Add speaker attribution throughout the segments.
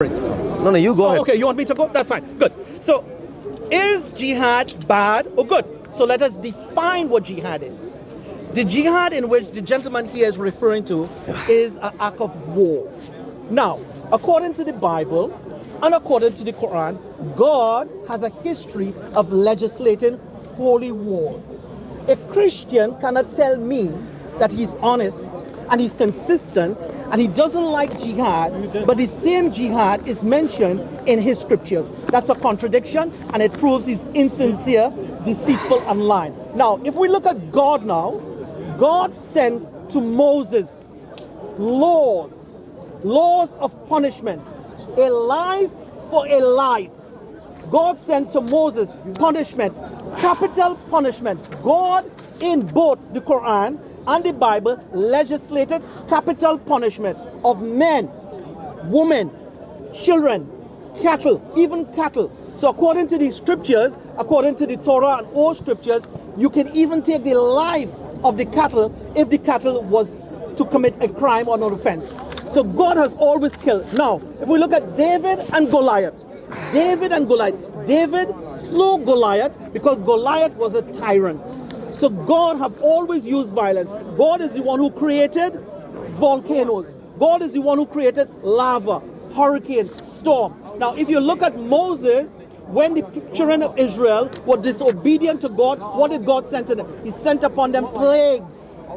Speaker 1: No, you go ahead.
Speaker 2: Okay, you want me to go? That's fine. Good. So, is jihad bad or good? So let us define what jihad is. The jihad in which the gentleman here is referring to is an act of war. Now, according to the Bible and according to the Quran, God has a history of legislating holy wars. A Christian cannot tell me that he's honest and he's consistent and he doesn't like jihad, but the same jihad is mentioned in his scriptures. That's a contradiction, and it proves he's insincere, deceitful, and lying. Now, if we look at God now, God sent to Moses laws of punishment, a life for a life. God sent to Moses punishment, capital punishment. God, in both the Quran and the Bible, legislated capital punishment of men, women, children, cattle, even cattle. So according to the scriptures, according to the Torah and all scriptures, you can even take the life of the cattle if the cattle was to commit a crime or an offense. So God has always killed. Now, if we look at David and Goliath, David slew Goliath because Goliath was a tyrant. So God have always used violence. God is the one who created volcanoes. God is the one who created lava, hurricanes, storm. Now, if you look at Moses, when the children of Israel were disobedient to God, what did God send to them? He sent upon them plagues,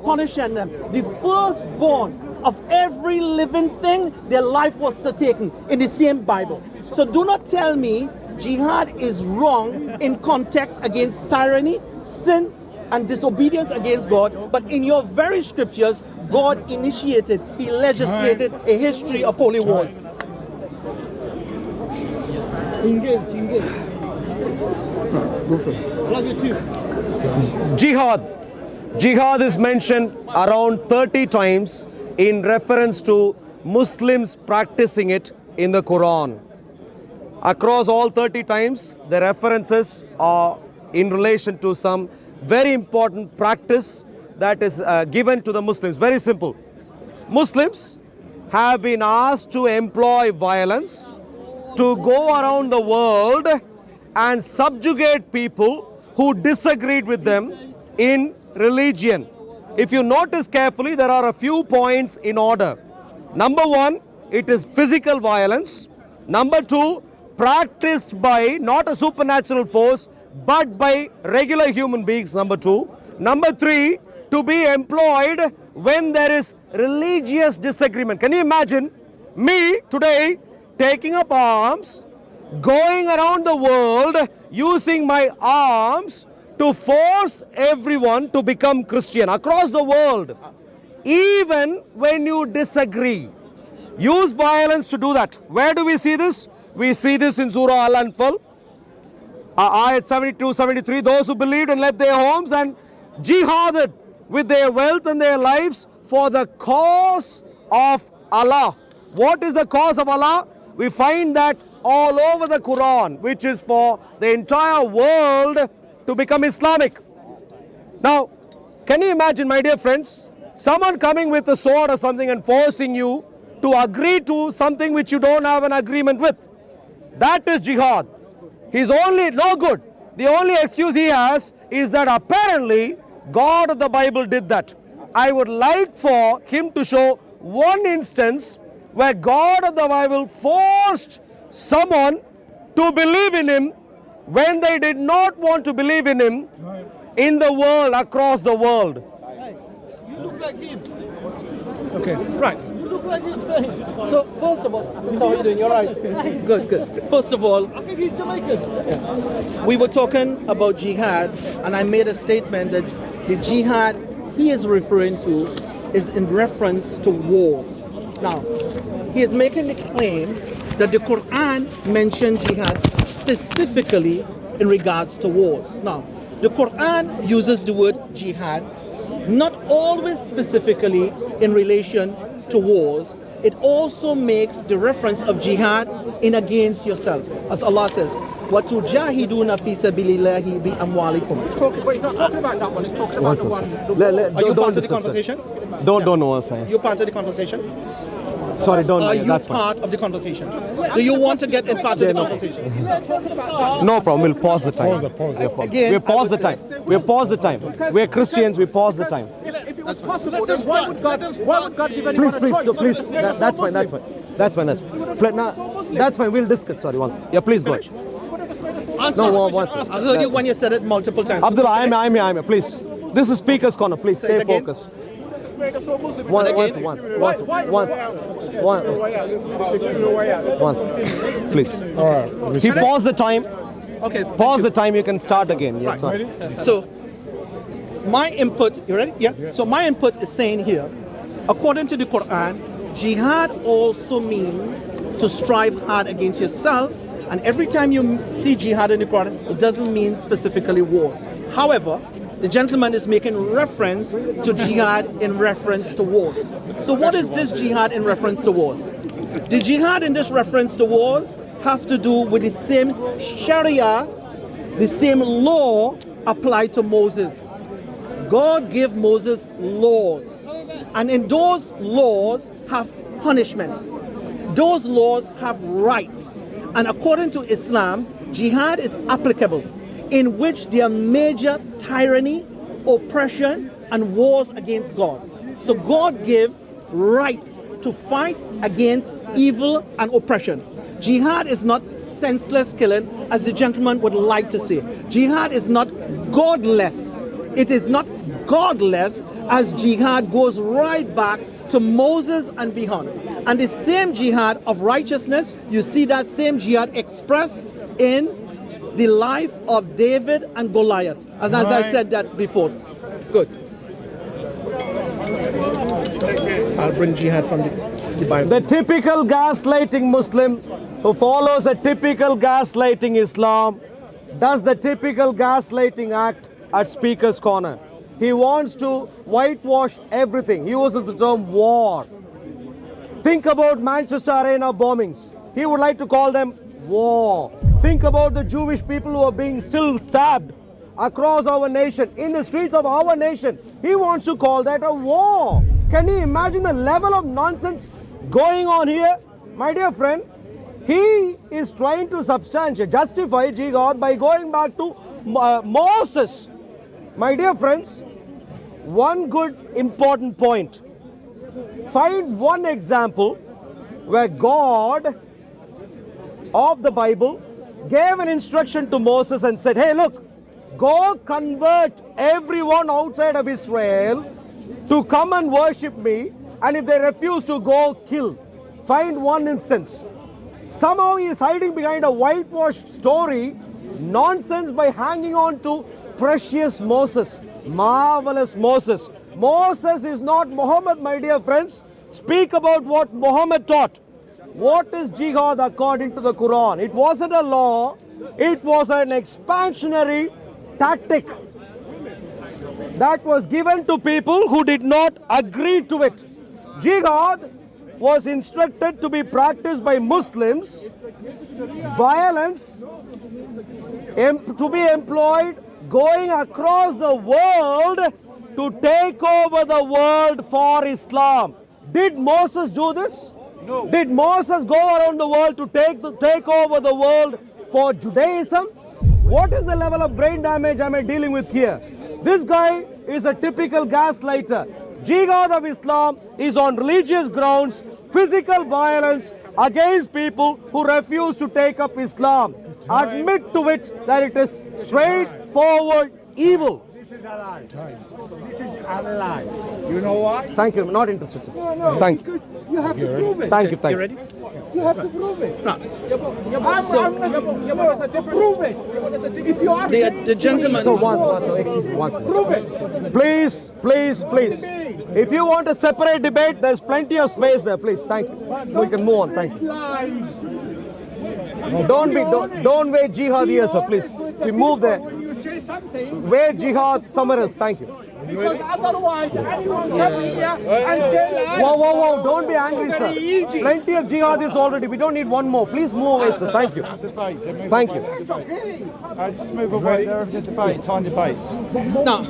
Speaker 2: punishing them. The firstborn of every living thing, their life was taken in the same Bible. So do not tell me jihad is wrong in context against tyranny, sin, and disobedience against God, but in your very scriptures, God initiated, He legislated a history of holy wars.
Speaker 1: Jihad is mentioned around 30 times in reference to Muslims practicing it in the Quran. Across all 30 times, the references are in relation to some very important practice that is given to the Muslims. Very simple. Muslims have been asked to employ violence to go around the world and subjugate people who disagreed with them in religion. If you notice carefully, there are a few points in order. Number one, it is physical violence. Number two, practiced by not a supernatural force, but by regular human beings, number two. Number three, to be employed when there is religious disagreement. Can you imagine me today taking up arms, going around the world using my arms to force everyone to become Christian across the world? Even when you disagree, use violence to do that. Where do we see this? We see this in Surah Al-Anfal. Ayat 72, 73, those who believed and left their homes and jihaded with their wealth and their lives for the cause of Allah. What is the cause of Allah? We find that all over the Quran, which is for the entire world to become Islamic. Now, can you imagine, my dear friends, someone coming with a sword or something and forcing you to agree to something which you don't have an agreement with? That is jihad. He's only no good. The only excuse he has is that apparently God of the Bible did that. I would like for him to show one instance where God of the Bible forced someone to believe in him when they did not want to believe in him in the world, across the world.
Speaker 3: You look like him.
Speaker 2: Okay, right.
Speaker 3: You look like him, saying.
Speaker 2: So first of all, sister, how are you doing? You're right. Good. First of all,
Speaker 3: I think he's Jamaican.
Speaker 2: we were talking about jihad, and I made a statement that the jihad he is referring to is in reference to wars. Now, he is making the claim that the Quran mentioned jihad specifically in regards to wars. Now, the Quran uses the word jihad not always specifically in relation to wars. It also makes the reference of jihad in against yourself. As Allah says, وَتُجَاهِدُونَ فِي سَبِيلِ اللَّهِ بِأَمْوَالِكُمْ.
Speaker 3: But he's not talking about that one, he's talking about the one.
Speaker 2: Are you part of the conversation?
Speaker 1: Don't know what I'm saying.
Speaker 2: You're part of the conversation?
Speaker 1: Sorry, don't.
Speaker 2: Are you
Speaker 1: That's fine.
Speaker 2: part of the conversation? Do you want to get in part of the conversation?
Speaker 1: No problem. We'll pause the time.
Speaker 2: Again,
Speaker 1: We'll pause the time. We'll pause the time. We're Christians. We pause the time.
Speaker 3: If it was possible, then why would God give anyone
Speaker 1: Please,
Speaker 3: a choice?
Speaker 1: no, please. That's fine. That's fine. That's fine. That's fine. We'll discuss. Sorry, one second. Yeah, please go ahead. No, one second.
Speaker 2: I heard you when you said it multiple times.
Speaker 1: Abdullah, I'm here. Please. This is Speaker's Corner. Please
Speaker 2: Say it
Speaker 1: stay
Speaker 2: again.
Speaker 1: focused.
Speaker 3: One
Speaker 1: Please.
Speaker 4: All right.
Speaker 1: If you pause the time,
Speaker 2: Okay.
Speaker 1: pause the time, you can start again. Yes, sorry.
Speaker 2: So, my input, you ready? Yeah. So, my input is saying here, according to the Quran, jihad also means to strive hard against yourself. And every time you see jihad in the Quran, it doesn't mean specifically war. However, the gentleman is making reference to jihad in reference to wars. So, what is this jihad in reference to wars? The jihad in this reference to wars have to do with the same Sharia, the same law applied to Moses. God gave Moses laws, and in those laws have punishments. Those laws have rights, and according to Islam, jihad is applicable in which there are major tyranny, oppression, and wars against God. So God gave rights to fight against evil and oppression. Jihad is not senseless killing, as the gentleman would like to say. Jihad is not godless. It is not godless, as jihad goes right back to Moses and beyond. And the same jihad of righteousness, you see that same jihad expressed in the life of David and Goliath. And as I said that before. Good. I'll bring jihad from the Bible.
Speaker 1: The typical gaslighting Muslim who follows a typical gaslighting Islam does the typical gaslighting act at Speaker's Corner. He wants to whitewash everything. He uses the term war. Think about Manchester Arena bombings. He would like to call them war. Think about the Jewish people who are being still stabbed across our nation, in the streets of our nation. He wants to call that a war. Can you imagine the level of nonsense going on here? My dear friend, he is trying to justify jihad by going back to Moses. My dear friends, one good important point. Find one example where God of the Bible gave an instruction to Moses and said, hey, look, go convert everyone outside of Israel to come and worship me, and if they refuse to, go kill. Find one instance. Somehow he is hiding behind a whitewashed story, nonsense, by hanging on to precious Moses, marvelous Moses. Moses is not Muhammad, my dear friends. Speak about what Muhammad taught. What is jihad according to the Quran? It wasn't a law, it was an expansionary tactic that was given to people who did not agree to it. Jihad was instructed to be practiced by Muslims, violence to be employed going across the world to take over the world for Islam. Did Moses do this? No. Did Moses go around the world to take over the world for Judaism? What is the level of brain damage am I dealing with here? This guy is a typical gaslighter. Jihad of Islam is on religious grounds, physical violence against people who refuse to take up Islam. Admit to it that it is straightforward evil.
Speaker 4: This is a lie. This is a lie. You know why?
Speaker 1: Thank you. I'm not interested, sir.
Speaker 3: No,
Speaker 1: Thank you.
Speaker 3: you have to prove it.
Speaker 1: Thank you. Thank
Speaker 2: You
Speaker 1: you.
Speaker 2: ready?
Speaker 3: You have to prove it.
Speaker 2: No.
Speaker 3: Prove it. If you are
Speaker 2: The gentleman.
Speaker 1: So once.
Speaker 3: prove it.
Speaker 1: Please. If you want a separate debate, there's plenty of space there. Please, thank you. We can move on. Thank you.
Speaker 3: Lies.
Speaker 1: Don't wage jihad here, sir. Please. We move there.
Speaker 3: When you say something,
Speaker 1: Wage jihad somewhere else. Thank you.
Speaker 3: because otherwise anyone come here and say lies.
Speaker 1: Whoa. Don't be angry,
Speaker 3: Very
Speaker 1: sir.
Speaker 3: easy.
Speaker 1: Plenty of jihad is already. We don't need one more. Please move away, sir. Thank you. Thank you.
Speaker 3: It's okay.
Speaker 4: Just move away. They're having a debate. Time debate.
Speaker 2: Now,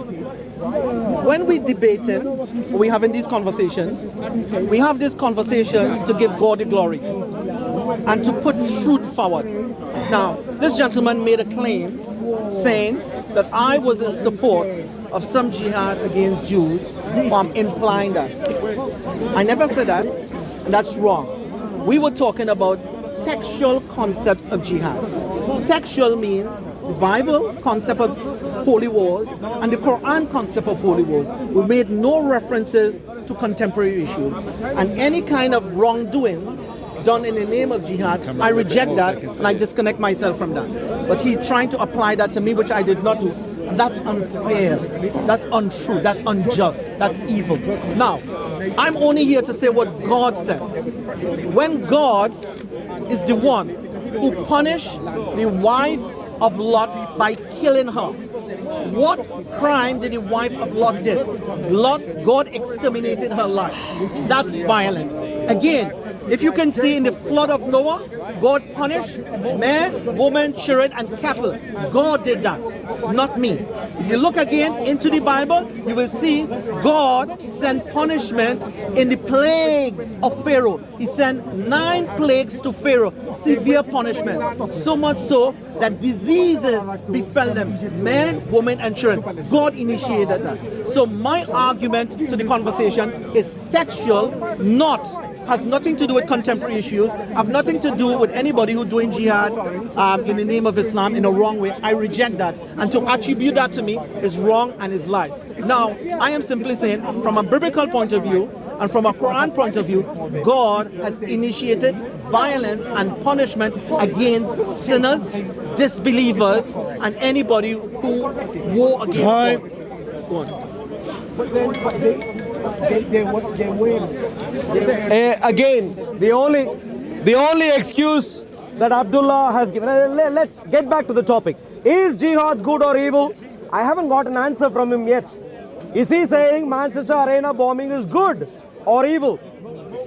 Speaker 2: when we debating, we having these conversations. We have these conversations to give God the glory and to put truth forward. Now, this gentleman made a claim saying that I was in support of some jihad against Jews. I'm implying that. I never said that, and that's wrong. We were talking about textual concepts of jihad. Textual means the Bible concept of holy wars and the Quran concept of holy wars. We made no references to contemporary issues, and any kind of wrongdoing done in the name of jihad, I reject that and I disconnect myself from that. But he's trying to apply that to me, which I did not do. That's unfair, that's untrue, that's unjust, that's evil. Now, I'm only here to say what God says. When God is the one who punished the wife of Lot by killing her, what crime did the wife of Lot did? God exterminated her life. That's violence. Again, if you can see in the flood of Noah, God punished man, woman, children, and cattle. God did that, not me. If you look again into the Bible, you will see God sent punishment in the plagues of Pharaoh. He sent 9 plagues to Pharaoh, severe punishment. So much so that diseases befell them, men, women, and children. God initiated that. So my argument to the conversation is textual, has nothing to do with contemporary issues, have nothing to do with anybody who doing jihad in the name of Islam in a wrong way. I reject that, and to attribute that to me is wrong and is lies. Now, I am simply saying, from a biblical point of view and from a Quran point of view, God has initiated violence and punishment against sinners, disbelievers, and anybody who war against God. Go on.
Speaker 1: Again, the only excuse that Abdullah has given. Let's get back to the topic. Is jihad good or evil? I haven't got an answer from him yet. Is he saying Manchester Arena bombing is good or evil?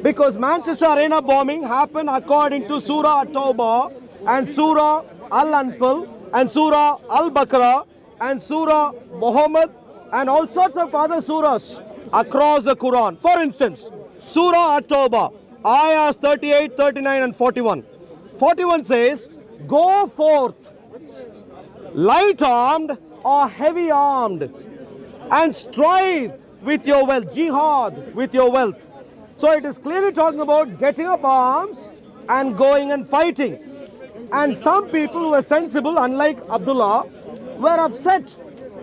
Speaker 1: Because Manchester Arena bombing happened according to Surah At-Tawbah and Surah Al-Anfal and Surah Al-Baqarah and Surah Muhammad and all sorts of other surahs across the Quran. For instance, Surah At-Tawbah, ayahs 38, 39 and 41. 41 says, go forth, light armed or heavy armed, and strive with your wealth, jihad with your wealth. So it is clearly talking about getting up arms and going and fighting. And some people who were sensible, unlike Abdullah, were upset.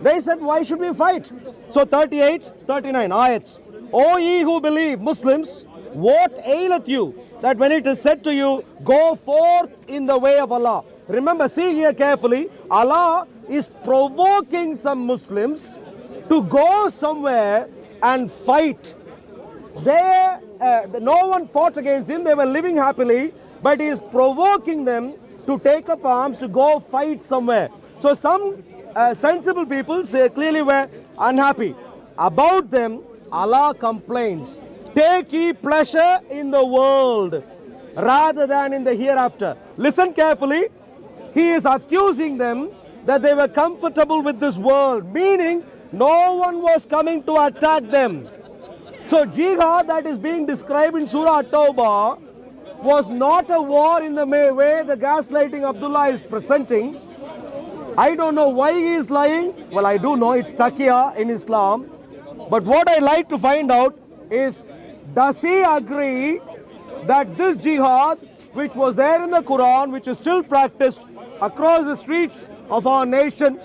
Speaker 1: They said, why should we fight? So 38, 39 ayats. O ye who believe, Muslims, what aileth you, that when it is said to you, go forth in the way of Allah. Remember, see here carefully, Allah is provoking some Muslims to go somewhere and fight. No one fought against him, they were living happily, but he is provoking them to take up arms to go fight somewhere. So some sensible people clearly were unhappy. About them, Allah complains, take ye pleasure in the world rather than in the hereafter. Listen carefully. He is accusing them that they were comfortable with this world, meaning no one was coming to attack them. So jihad that is being described in Surah At-Tawbah was not a war in the way the gaslighting Abdullah is presenting. I don't know why he is lying. Well, I do know it's taqiyya in Islam. But what I like to find out is, does he agree that this jihad, which was there in the Quran, which is still practiced across the streets of our nation,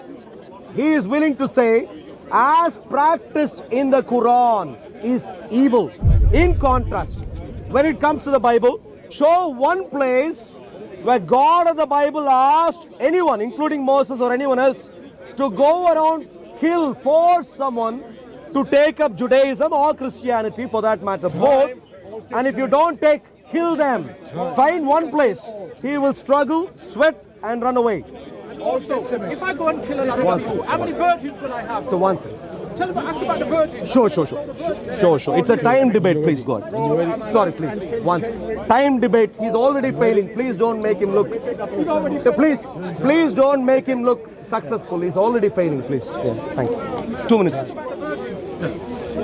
Speaker 1: he is willing to say, as practiced in the Quran, is evil. In contrast, when it comes to the Bible, show one place where God of the Bible asked anyone, including Moses or anyone else, to go around, kill, force someone to take up Judaism or Christianity for that matter, both. And if you don't kill them. Find one place. He will struggle, sweat and run away.
Speaker 3: Also, if I go and kill another fool, how many virgins will I have?
Speaker 1: So one second.
Speaker 3: Ask about the virgins.
Speaker 1: Sure. It's a time debate, please, God. Sorry, please. Once. Time debate. He's already failing. Please don't make him look. So please don't make him look successful. He's already failing, please. Yeah, thank you. 2 minutes.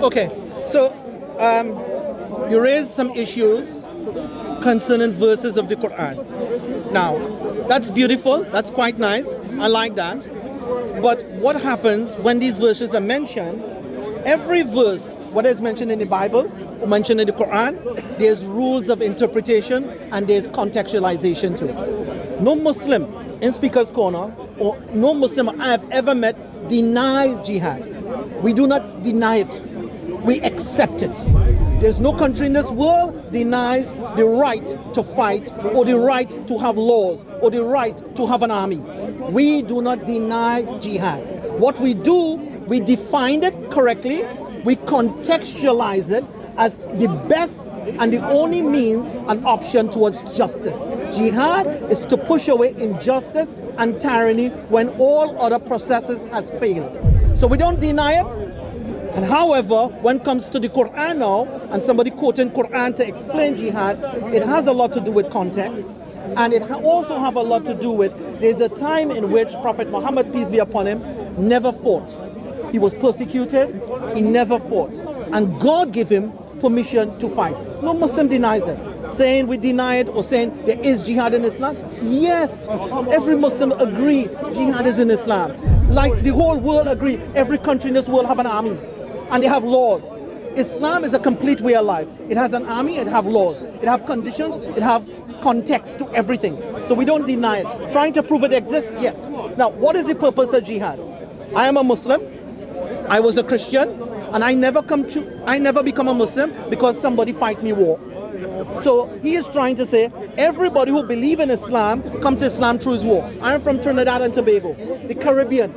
Speaker 2: Okay, so you raised some issues concerning verses of the Quran. Now, that's beautiful. That's quite nice. I like that. But what happens when these verses are mentioned? Every verse, whether it's mentioned in the Bible or mentioned in the Quran, there's rules of interpretation and there's contextualization to it. No Muslim in Speaker's Corner or no Muslim I have ever met deny jihad. We do not deny it. We accept it. There's no country in this world denies the right to fight or the right to have laws or the right to have an army. We do not deny jihad. What we do, we define it correctly, we contextualize it as the best and the only means and option towards justice. Jihad is to push away injustice and tyranny when all other processes has failed. So we don't deny it. And however, when it comes to the Quran now, and somebody quoting Quran to explain jihad, it has a lot to do with context. And it also have a lot to do with, there's a time in which Prophet Muhammad, peace be upon him, never fought. He was persecuted, he never fought. And God gave him permission to fight. No Muslim denies it. Saying we deny it or saying there is jihad in Islam. Yes, every Muslim agree jihad is in Islam. Like the whole world agree, every country in this world have an army. And they have laws. Islam is a complete way of life. It has an army, it have laws. It have conditions, it have context to everything. So we don't deny it. Trying to prove it exists, yes. Now, what is the purpose of jihad? I am a Muslim. I was a Christian. And I never become a Muslim because somebody fight me war. So he is trying to say, everybody who believe in Islam come to Islam through his war. I am from Trinidad and Tobago, the Caribbean,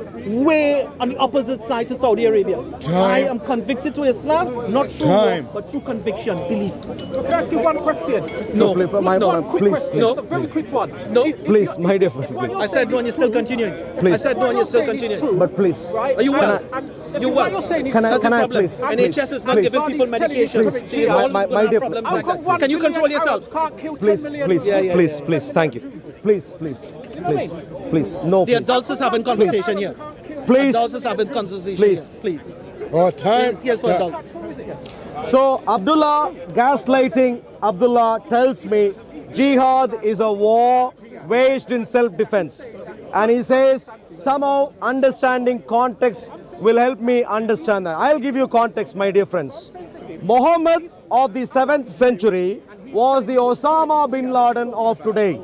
Speaker 2: way on the opposite side to Saudi Arabia. I am convicted to Islam, not through war, but through conviction, belief.
Speaker 3: Can I ask you one question?
Speaker 2: No.
Speaker 3: One quick question.
Speaker 2: No.
Speaker 3: A very quick one.
Speaker 2: No.
Speaker 1: Please, my dear friend. Please.
Speaker 2: I said no and you're still continuing.
Speaker 1: Please.
Speaker 2: I said no and you're still continuing.
Speaker 1: But please.
Speaker 2: Are you well? You well?
Speaker 1: Can I please?
Speaker 2: NHS is not giving people medication.
Speaker 1: Please.
Speaker 2: See, all
Speaker 1: My
Speaker 2: people have
Speaker 1: dear-
Speaker 2: problems
Speaker 3: How
Speaker 2: like
Speaker 3: come
Speaker 2: that. Can you control yourself?
Speaker 3: Can't kill 10
Speaker 1: Please,
Speaker 3: million
Speaker 1: please,
Speaker 2: Yeah, yeah,
Speaker 1: please,
Speaker 2: yeah.
Speaker 1: please. Thank you. Please, please, please, please. No,
Speaker 2: The
Speaker 1: please.
Speaker 2: adults is having conversation here.
Speaker 1: Please.
Speaker 2: Adults is having conversation
Speaker 1: Please.
Speaker 2: here. Please.
Speaker 4: Oh, time.
Speaker 2: Yes, for adults.
Speaker 1: So Abdullah, gaslighting Abdullah tells me jihad is a war waged in self-defense. And he says somehow understanding context will help me understand that. I'll give you context, my dear friends. Muhammad of the 7th century was the Osama bin Laden of today.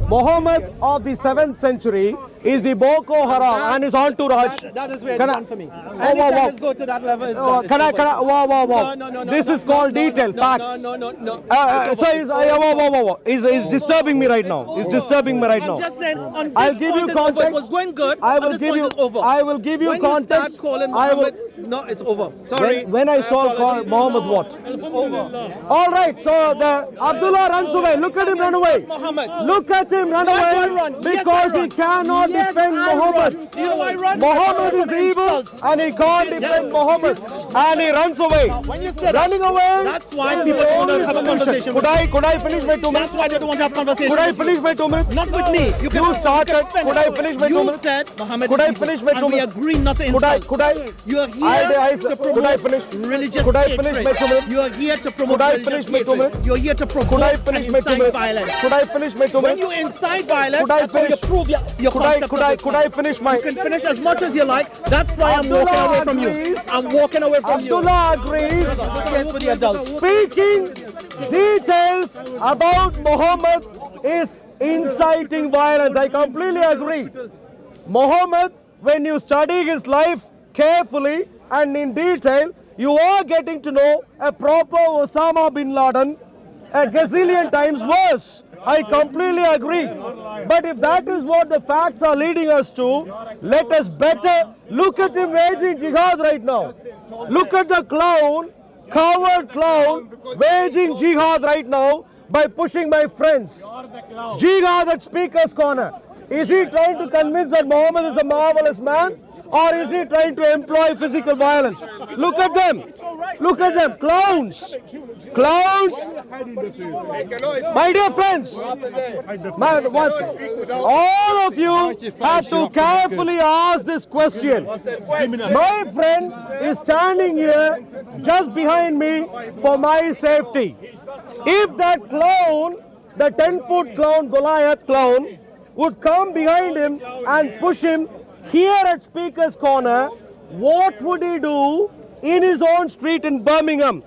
Speaker 1: Muhammad of the 7th century is the Boko Haram and his entourage.
Speaker 2: That is where it's
Speaker 1: Can I-
Speaker 2: done for me.
Speaker 1: wow,
Speaker 2: Anytime
Speaker 1: wow.
Speaker 2: it's go to that level, it's
Speaker 1: Oh,
Speaker 2: done. It's
Speaker 1: can I,
Speaker 2: over.
Speaker 1: wow.
Speaker 2: No.
Speaker 1: This is called detail, facts.
Speaker 2: No.
Speaker 1: So he's, wow. He's disturbing me right now. He's disturbing me right
Speaker 2: I'm
Speaker 1: now.
Speaker 2: just saying, on this
Speaker 1: I'll give you
Speaker 2: point it's over. It
Speaker 1: context.
Speaker 2: was going good.
Speaker 1: I
Speaker 2: on
Speaker 1: will
Speaker 2: this
Speaker 1: give
Speaker 2: point
Speaker 1: you.
Speaker 2: it's over.
Speaker 1: I will give you
Speaker 2: when
Speaker 1: context.
Speaker 2: You start calling
Speaker 1: I will.
Speaker 2: Muhammad, no, it's over. Sorry.
Speaker 1: When I saw
Speaker 2: apologize.
Speaker 1: Muhammad, what?
Speaker 2: It's over.
Speaker 1: All right. So the Abdullah runs away. Look at him run away.
Speaker 2: Muhammad.
Speaker 1: Look at him run
Speaker 2: Yes, I
Speaker 1: away
Speaker 2: run. Yes,
Speaker 1: because
Speaker 2: I
Speaker 1: he
Speaker 2: run.
Speaker 1: cannot
Speaker 2: Yes,
Speaker 1: defend
Speaker 2: I
Speaker 1: Muhammad.
Speaker 2: run. Do you know why I run?
Speaker 1: Muhammad is
Speaker 2: From
Speaker 1: evil
Speaker 2: insults.
Speaker 1: and he can't defend Muhammad and he runs away.
Speaker 2: When you said
Speaker 1: Running away.
Speaker 2: that's why
Speaker 1: is
Speaker 2: people
Speaker 1: the
Speaker 2: don't
Speaker 1: only
Speaker 2: have a
Speaker 1: solution.
Speaker 2: conversation with
Speaker 1: Could I finish my 2 minutes?
Speaker 2: That's why they don't want to have conversation.
Speaker 1: Could I
Speaker 2: with you.
Speaker 1: finish my 2 minutes?
Speaker 2: Not with me. You
Speaker 1: started. Could I finish my 2
Speaker 2: You
Speaker 1: minutes?
Speaker 2: said Muhammad
Speaker 1: Could
Speaker 2: is
Speaker 1: I
Speaker 2: evil,
Speaker 1: finish my 2
Speaker 2: and we
Speaker 1: minutes?
Speaker 2: agree not to insult.
Speaker 1: Could I?
Speaker 2: You are here to promote
Speaker 1: could I finish?
Speaker 2: religious
Speaker 1: Could I
Speaker 2: hatred.
Speaker 1: finish my 2 minutes?
Speaker 2: You are here to promote
Speaker 1: Could I
Speaker 2: religious
Speaker 1: finish my 2
Speaker 2: hatred.
Speaker 1: minutes?
Speaker 2: You're here to promote
Speaker 1: Could I finish
Speaker 2: and
Speaker 1: my 2
Speaker 2: incite
Speaker 1: minutes?
Speaker 2: violence.
Speaker 1: Could I finish my 2
Speaker 2: When
Speaker 1: minutes?
Speaker 2: you incite violence,
Speaker 1: Could I
Speaker 2: that's how you
Speaker 1: finish?
Speaker 2: prove your concept of
Speaker 1: Could I
Speaker 2: Islam.
Speaker 1: finish my?
Speaker 2: You can finish as much as you like. That's why I'm walking
Speaker 1: Abdullah
Speaker 2: away from you.
Speaker 1: agrees.
Speaker 2: I'm walking away from you.
Speaker 1: Abdullah agrees.
Speaker 2: Yes, for the adults.
Speaker 1: Speaking details about Muhammad is inciting violence. I completely agree. Muhammad, when you study his life carefully and in detail, you are getting to know a proper Osama bin Laden a gazillion times worse. I completely agree. But if that is what the facts are leading us to, let us better look at him waging jihad right now. Look at the clown, coward clown, waging jihad right now by pushing my friends. Jihad at Speaker's Corner. Is he trying to convince that Muhammad is a marvelous man? Or is he trying to employ physical violence? Look at them. Look at them. Clowns. Clowns. My dear friends, all of you have to carefully ask this question. My friend is standing here just behind me for my safety. If that clown, the 10-foot clown, Goliath clown, would come behind him and push him here at Speaker's Corner, what would he do in his own street in Birmingham,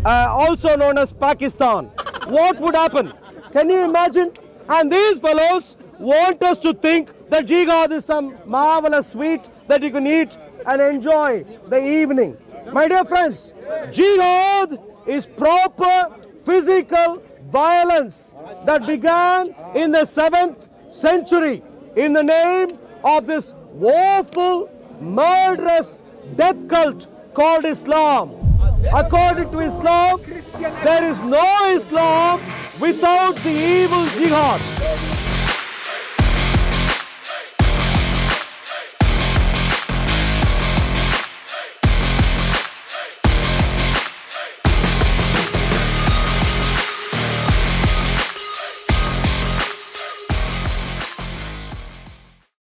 Speaker 1: also known as Pakistan? What would happen? Can you imagine? And these fellows want us to think that jihad is some marvelous sweet that you can eat and enjoy the evening. My dear friends, jihad is proper physical violence that began in the 7th century in the name of this woeful, murderous death cult called Islam. According to Islam, there is no Islam without the evil jihad.